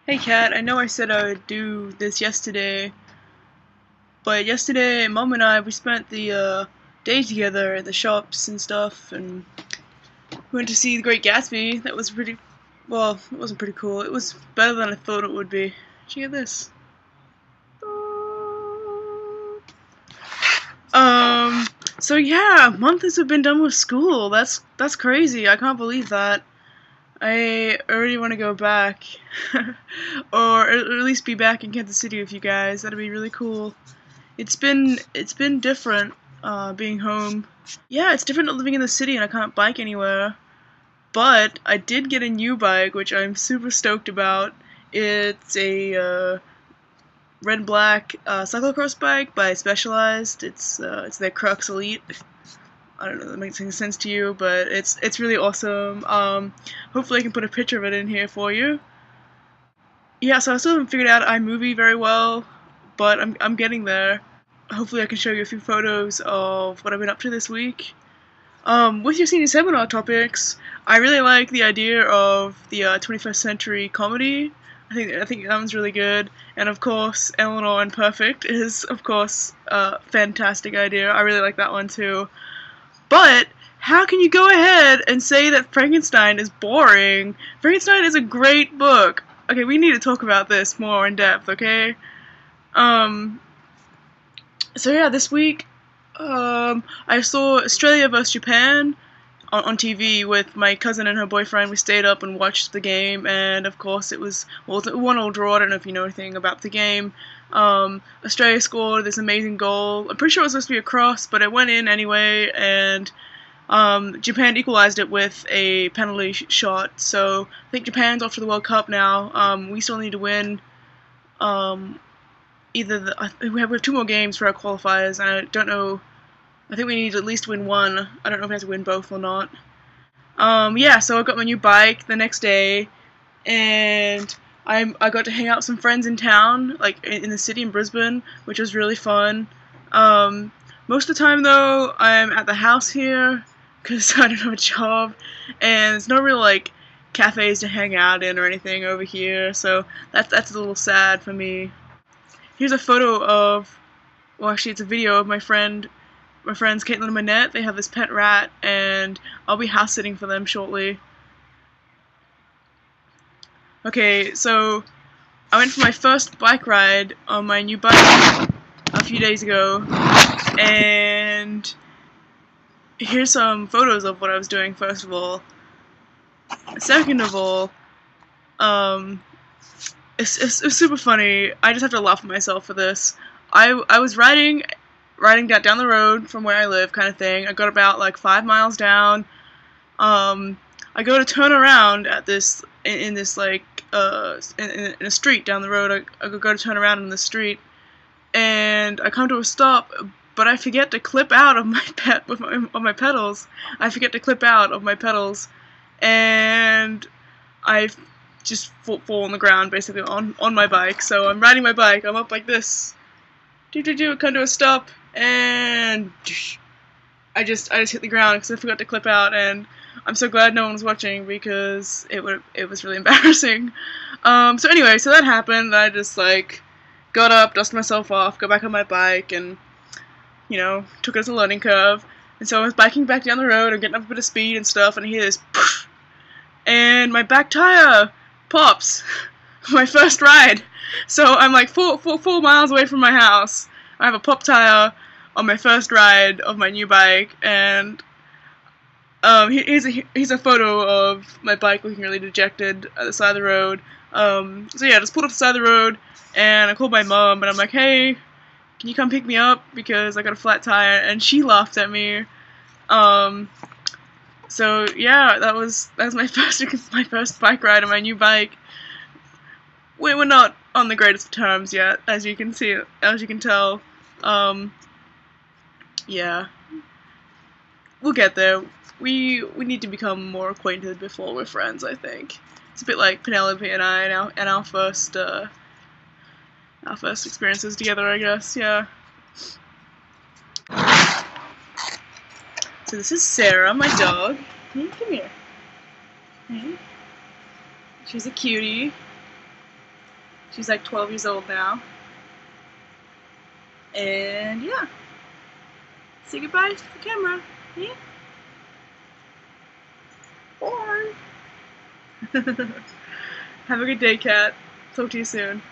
Hey Kat, I know I said I would do this yesterday, but yesterday Mom and we spent the day together at the shops and stuff, and we went to see The Great Gatsby. That was pretty, well, it wasn't pretty cool. It was better than I thought it would be. Did you hear this? Um, so yeah, months have been done with school. That's crazy. I can't believe that. I already want to go back, or at least be back in Kansas City with you guys. That'd be really cool. It's been different being home. Yeah, it's different living in the city and I can't bike anywhere. But I did get a new bike, which I'm super stoked about. It's a red and black cyclocross bike by Specialized. It's their Crux Elite. I don't know if that makes any sense to you, but it's really awesome. Hopefully I can put a picture of it in here for you. Yeah, so I still haven't figured out iMovie very well, but I'm getting there. Hopefully I can show you a few photos of what I've been up to this week. With your senior seminar topics, I really like the idea of the 21st century comedy. I think that one's really good, and of course, Eleanor and Perfect is of course a fantastic idea. I really like that one too. But how can you go ahead and say that Frankenstein is boring? Frankenstein is a great book. Okay, we need to talk about this more in depth. Okay. Um, so yeah, this week, I saw Australia vs Japan on TV with my cousin and her boyfriend. We stayed up and watched the game, and of course it was, well, it was a 1-1 draw. I don't know if you know anything about the game. Australia scored this amazing goal. I'm pretty sure it was supposed to be a cross, but it went in anyway, and Japan equalized it with a penalty shot. So I think Japan's off to the World Cup now. We still need to win. Um, we have 2 more games for our qualifiers, and I don't know. I think we need to at least win one. I don't know if we have to win both or not. Yeah, so I got my new bike the next day, and I got to hang out with some friends in town, like in the city in Brisbane, which was really fun. Um, Most of the time though, I'm at the house here because I don't have a job, and there's no real like cafes to hang out in or anything over here, so that's a little sad for me. Here's a photo of, well, actually, it's a video of my friends Caitlin and Manette. They have this pet rat, and I'll be house sitting for them shortly. Okay, so I went for my first bike ride on my new bike a few days ago, and here's some photos of what I was doing. First of all, second of all, um, it's super funny. I just have to laugh at myself for this. I was riding down the road from where I live, kind of thing. I got about like 5 miles down. I go to turn around at this in this like in a street down the road. I go to turn around in the street, and I come to a stop, but I forget to clip out of my of my pedals. I forget to clip out of my pedals, and I just fall on the ground basically on my bike. So I'm riding my bike. I'm up like this. Come to a stop, and I just hit the ground because I forgot to clip out, and I'm so glad no one was watching because it was really embarrassing. So anyway, so that happened. I just like got up, dusted myself off, got back on my bike, and took it as a learning curve. And so I was biking back down the road and getting up a bit of speed and stuff, and I hear this poof, and my back tire pops. My first ride. So I'm like 4 miles away from my house. I have a pop tire on my first ride of my new bike, and here's a photo of my bike looking really dejected at the side of the road. So yeah, I just pulled up the side of the road, and I called my mom, and I'm like, hey, can you come pick me up because I got a flat tire? And she laughed at me. So yeah, that was my first bike ride on my new bike. We're not on the greatest of terms yet, as you can see, as you can tell. Um, yeah, we'll get there. We need to become more acquainted before we're friends. I think it's a bit like Penelope and I and our first experiences together, I guess. Yeah. So this is Sarah, my dog. Come here. She's a cutie. She's like 12 years old now. And yeah. Say goodbye to the camera. Yeah. Bye. Have a good day, Kat. Talk to you soon.